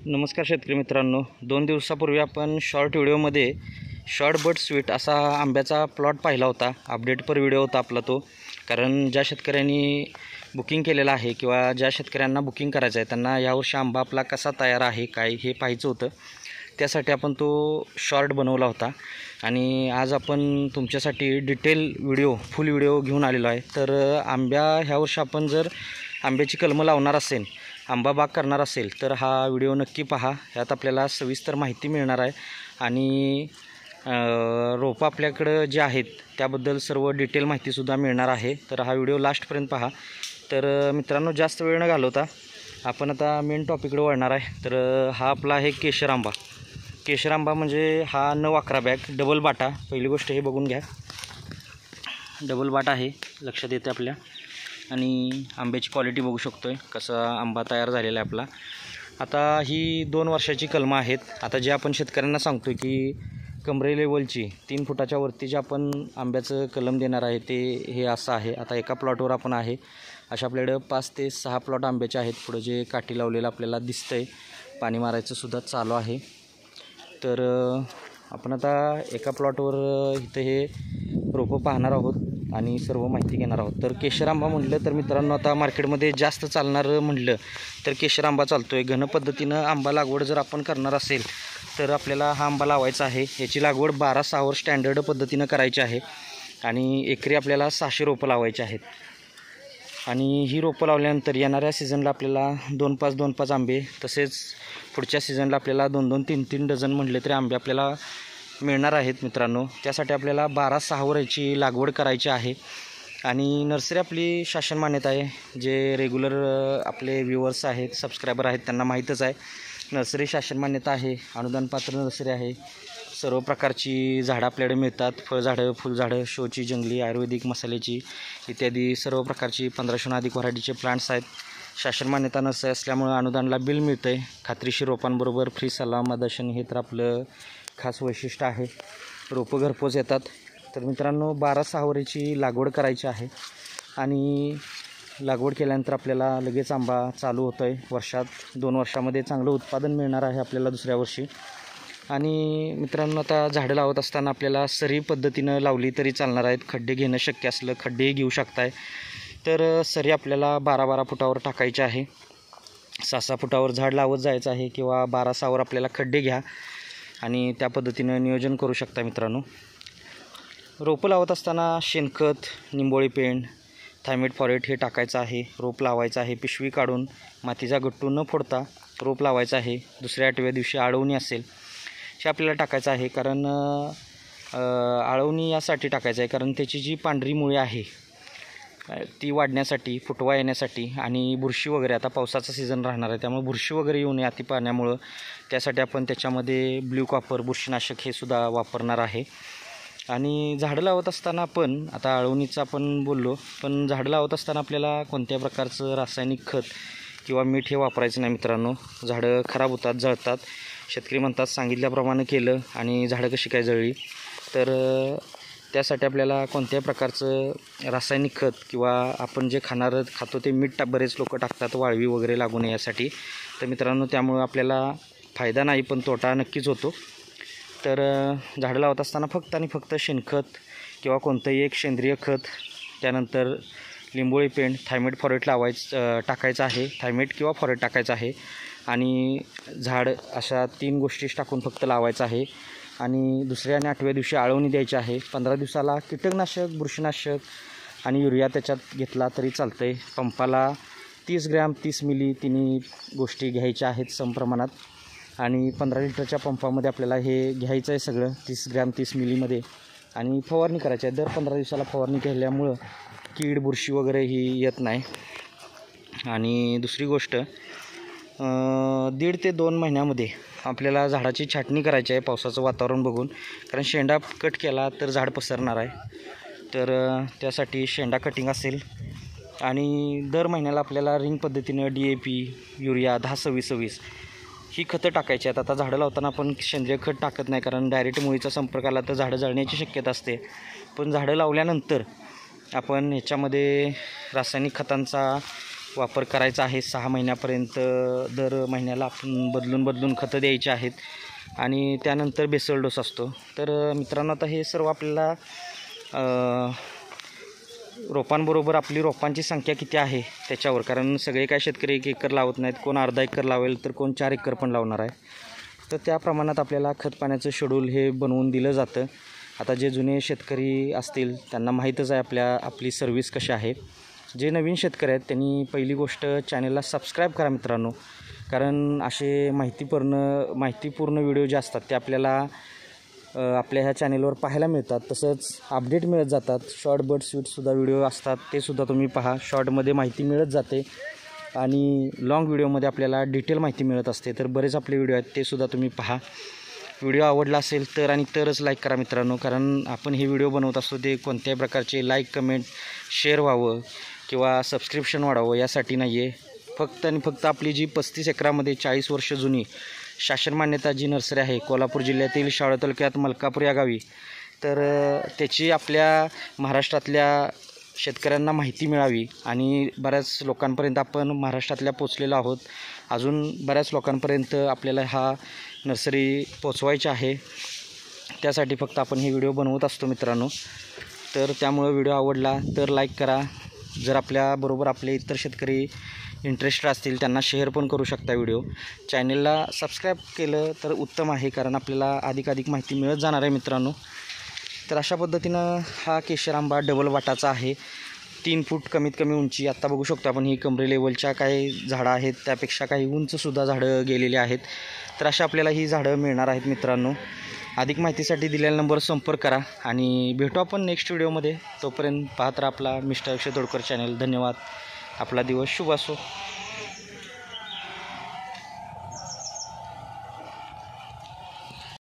नमस्कार शेतकरी मित्रांनो, 2 दिवसापूर्वी आपण शॉर्ट व्हिडिओमध्ये शॉर्ट बट स्वीट असा आंब्याचा प्लॉट पाहिला होता. अपडेट पर व्हिडिओ होता आपला तो. कारण ज्या शेतकऱ्यांनी बुकिंग केलेलं आहे किंवा ज्या शेतकऱ्यांना बुकिंग करायचं आहे त्यांना यावर्षी आंबा आपला कसा तयार आहे काय हे पाहायचं होतं. त्यासाठी आपण तो शॉर्ट बनवला होता आणि आज आपण तुमच्यासाठी डिटेल व्हिडिओ फुल व्हिडिओ घेऊन आलेलो आहे. तर ह्या वर्षी आपण जर आंब्याची कलमं लावणार असेल, आंबा बाग करणार असेल तर हा व्हिडिओ नक्की पहा. ह्यात आपल्याला सविस्तर माहिती मिळणार आहे आणि रोपं आपल्याकडं जे आहेत त्याबद्दल सर्व डिटेल माहितीसुद्धा मिळणार आहे. तर हा व्हिडिओ लास्टपर्यंत पहा. तर मित्रांनो, जास्त वेळ न घालवता आपण आता मेन टॉपिककडे वळणार आहे. तर हा आपला आहे केशर आंबा. केशर आंबा म्हणजे हा 9-11 बॅग डबल बाटा. पहिली गोष्ट हे बघून घ्या, डबल बाटा आहे, लक्षात येते आपल्या. आणि आंब्याची क्वालिटी बघू शकतो आहे कसा आंबा तयार झालेला आहे आपला. आता ही 2 वर्षाची कलमं आहेत. आता जे आपण शेतकऱ्यांना सांगतो की कमरे लेवलची 3 फुटाच्या वरती जे आपण आंब्याचं कलम देणार आहे ते हे असं आहे. आता एका प्लॉटवर आपण आहे अशा आपल्याकडं 5 ते 6 प्लॉट आंब्याचे आहेत. पुढं जे काठी लावलेलं आपल्याला दिसतं आहे, पाणी मारायचं सुद्धा चालू आहे. तर आपण आता एका प्लॉटवर इथं हे रोपं पाहणार आहोत आणि सर्व माहिती घेणार आहोत. तर केशर आंबा म्हटलं तर मित्रांनो, आता मार्केटमध्ये जास्त चालणारं म्हटलं तर केशर आंबा चालतो आहे. घन पद्धतीनं आंबा लागवड जर आपण करणार असेल तर आपल्याला हा आंबा लावायचा आहे. याची लागवड 12-6 स्टँडर्ड पद्धतीनं करायची आहे आणि एकरी आपल्याला 600 रोपं लावायची आहेत. आणि ही रोपं लावल्यानंतर येणाऱ्या सीझनला आपल्याला 2-5 आंबे, तसेच पुढच्या सीझनला आपल्याला 2-2, 3-3 डझन म्हटले तरी आंबे आपल्याला मिळणार आहेत मित्रांनो. त्यासाठी आपल्याला 12-6 याची लागवड करायची आहे. आणि नर्सरी आपली शासन मान्यता आहे. जे रेग्युलर आपले व्ह्युअर्स आहेत, सबस्क्रायबर आहेत त्यांना माहीतच आहे. नर्सरी शासन मान्यता आहे, अनुदानपात्र नर्सरी आहे. सर्व प्रकारची झाडं आपल्याकडे मिळतात. फळझाडं, फुलझाडं, शोची, जंगली, आयुर्वेदिक, मसाल्याची इत्यादी सर्व प्रकारची 1500 अधिक व्हरायटीचे प्लांट्स आहेत. शासन मान्यता नर्सरी असल्यामुळं अनुदानला बिल मिळतं आहे. खात्रीशीर रोपांबरोबर फ्री सल्ला मार्गदर्शन हे तर आपलं खास वैशिष्ट्य आहे. रोपं घरपोच येतात. तर मित्रांनो, 12-6 याची लागवड करायची आहे आणि लागवड केल्यानंतर आपल्याला लगेच आंबा चालू होतो आहे. 2 वर्षामध्ये चांगलं उत्पादन मिळणार आहे आपल्याला दुसऱ्या वर्षी. आणि मित्रांनो, आता झाडं लावत असताना आपल्याला सरी पद्धतीनं लावली तरी चालणार आहेत. खड्डे घेणं शक्य असलं खड्डेही घेऊ शकताय. तर सरी आपल्याला 12-12 फुटावर टाकायची आहे. 6-6 फुटावर झाड लावत जायचं आहे किंवा 12-6 आपल्याला खड्डे घ्या आणि त्या पद्धतीनं नियोजन करू शकता मित्रांनो. रोपं लावत असताना शेणखत, निंबोळी पेंड, थायमेट फॉरेट हे टाकायचं आहे. रोप लावायचं आहे. पिशवी काढून मातीचा गट्टू न फोडता रोप लावायचं आहे. दुसऱ्या 8व्या दिवशी आळवणी असेल हे आपल्याला टाकायचं आहे. कारण आळवणी यासाठी टाकायचं आहे कारण त्याची जी पांढरी मुळे आहे ती वाढण्यासाठी, फुटवा येण्यासाठी आणि बुरशी वगैरे, आता पावसाचा सीझन राहणार आहे त्यामुळे बुरशी वगैरे येऊ नये अति पाण्यामुळं, त्यासाठी आपण त्याच्यामध्ये ब्ल्यू कॉपर बुरशीनाशक हे सुद्धा वापरणार आहे. आणि झाडं लावत असताना आपण आता आळवणीचं आपण बोललो, पण झाडं लावत असताना आपल्याला कोणत्या प्रकारचं रासायनिक खत किंवा मीठ हे वापरायचं नाही मित्रांनो. झाडं खराब होतात, जळतात. शेतकरी म्हणतात सांगितल्याप्रमाणे केलं आणि झाडं कशी काय जळली. तर त्यासाठी आपल्याला कोणत्याही प्रकारचं रासायनिक खत किंवा आपण जे खातो ते मीठ बरेच लोक टाकतात वाळवी वगैरे लागू नये यासाठी. तर मित्रांनो, त्यामुळं आपल्याला फायदा नाही पण तोटा नक्कीच होतो. तर झाडं लावत असताना फक्त आणि फक्त शेणखत किंवा कोणतंही एक सेंद्रिय खत, त्यानंतर लिंबोळी पेंड, थायमेट फॉरेट टाकायचं आहे. थायमेट किंवा फॉरेट टाकायचं आहे आणि झाड अशा 3 गोष्टीच टाकून फक्त लावायचं आहे. आणि दुसऱ्या आणि 8व्या दिवशी आळवणी द्यायची आहे. 15 दिवसाला कीटकनाशक, बुरशीनाशक आणि युरिया त्याच्यात घेतला तरी चालतं आहे. पंपाला 30 ग्रॅम 30 मिली तिन्ही गोष्टी घ्यायच्या आहेत समप्रमाणात. आणि 15 लिटरच्या पंपामध्ये आपल्याला हे घ्यायचं आहे सगळं 30 ग्रॅम 30 मिलीमध्ये आणि फवारणी करायची आहे. दर 15 दिवसाला फवारणी केल्यामुळं कीड, बुरशी वगैरे ही येत नाही. आणि दुसरी गोष्ट, 1.5 ते 2 महिन्यामध्ये आपल्याला झाडाची छाटणी करायची आहे पावसाचं वातावरण बघून. कारण शेंडा कट केला तर झाड पसरणार आहे. तर त्यासाठी शेंडा कटिंग असेल आणि दर महिन्याला आपल्याला रिंग पद्धतीनं DAP, युरिया 10-26-26 ही खतं टाकायची आहेत. आता झाडं लावताना आपण सेंद्रिय खत टाकत नाही कारण डायरेक्ट मुळीचा संपर्क आला तर झाडं जळण्याची शक्यता असते. पण झाडं लावल्यानंतर आपण ह्याच्यामध्ये रासायनिक खतांचा वापर करायचा आहे. 6 महिन्यापर्यंत दर महिन्याला आपण बदलून खतं द्यायची आहेत आणि त्यानंतर बेसल डोस असतो. तर मित्रांनो, आता हे सर्व आपल्याला रोपांबरोबर आपली रोपांची संख्या किती आहे त्याच्यावर, कारण सगळे काय शेतकरी 1 एकर लावत नाहीत, कोण अर्धा एकर लावेल तर कोण 4 एकर पण लावणार आहे. तर त्या प्रमाणात आपल्याला खत पाण्याचं शेड्यूल हे बनवून दिलं जातं. आता जे जुने शेतकरी असतील त्यांना माहीतच आहे आपली सर्व्हिस कशी आहे. जे नवीन शेतकरी आहेत त्यांनी पहिली गोष्ट चॅनलला सबस्क्राईब करा मित्रांनो, कारण असे माहितीपूर्ण व्हिडिओ जे असतात ते आपल्याला आपल्या ह्या चॅनेलवर पाहायला मिळतात. तसंच अपडेट मिळत जातात. शॉर्ट बट स्वीटसुद्धा व्हिडिओ असतात, ते सुद्धा तुम्ही पहा. शॉर्टमध्ये माहिती मिळत जाते आणि लाँग व्हिडिओमध्ये आपल्याला डिटेल माहिती मिळत असते. तर बरेच आपले व्हिडिओ आहेत ते सुद्धा तुम्ही पहा. व्हिडिओ आवडला असेल तर आणि तरच लाईक करा मित्रांनो, कारण आपण हे व्हिडिओ बनवत असतो ते कोणत्याही प्रकारचे लाईक, कमेंट, शेअर व्हावं किंवा सबस्क्रिप्शन वाढावं यासाठी नाही आहे. फक्त आणि फक्त आपली जी 35 एकरामध्ये 40 वर्ष जुनी शासन मान्यता जी नर्सरी आहे कोल्हापूर जिल्ह्यातील शाळा तालुक्यात मलकापूर या गावी, तर त्याची आपल्या महाराष्ट्रातल्या शेतकऱ्यांना माहिती मिळावी आणि बऱ्याच लोकांपर्यंत आपण महाराष्ट्रातल्या पोचलेलो आहोत. अजून बऱ्याच लोकांपर्यंत आपल्याला हा नर्सरी पोचवायची आहे. त्यासाठी फक्त आपण हे व्हिडिओ बनवत असतो मित्रांनो. तर त्यामुळे व्हिडिओ आवडला तर लाईक करा. जर आपल्याबरोबर आपले इतर शेतकरी इंटरेस्टेड असतील त्यांना शेअर पण करू शकता व्हिडिओ. चॅनलला सबस्क्राईब केलं तर उत्तम आहे, कारण आपल्याला अधिकाधिक माहिती मिळत जाणार आहे मित्रांनो. तर अशा पद्धतीनं हा केशर आंबा डबल वाटाचा आहे. 3 फूट कमीत कमी उंची. आत्ता बघू शकतो आपण ही कमरे लेवलच्या काही झाडं आहेत, त्यापेक्षा काही उंचसुद्धा झाडं गेलेली आहेत. तर अशा आपल्याला ही झाडं मिळणार आहेत मित्रांनो. अधिक माहितीसाठी दिलेला नंबर संपर्क करा आणि भेटू आपण नेक्स्ट व्हिडिओमध्ये. तोपर्यंत पाहत राहा आपला मिस्टर अक्षय तोडकर चॅनल. धन्यवाद. आपला दिवस शुभ असो.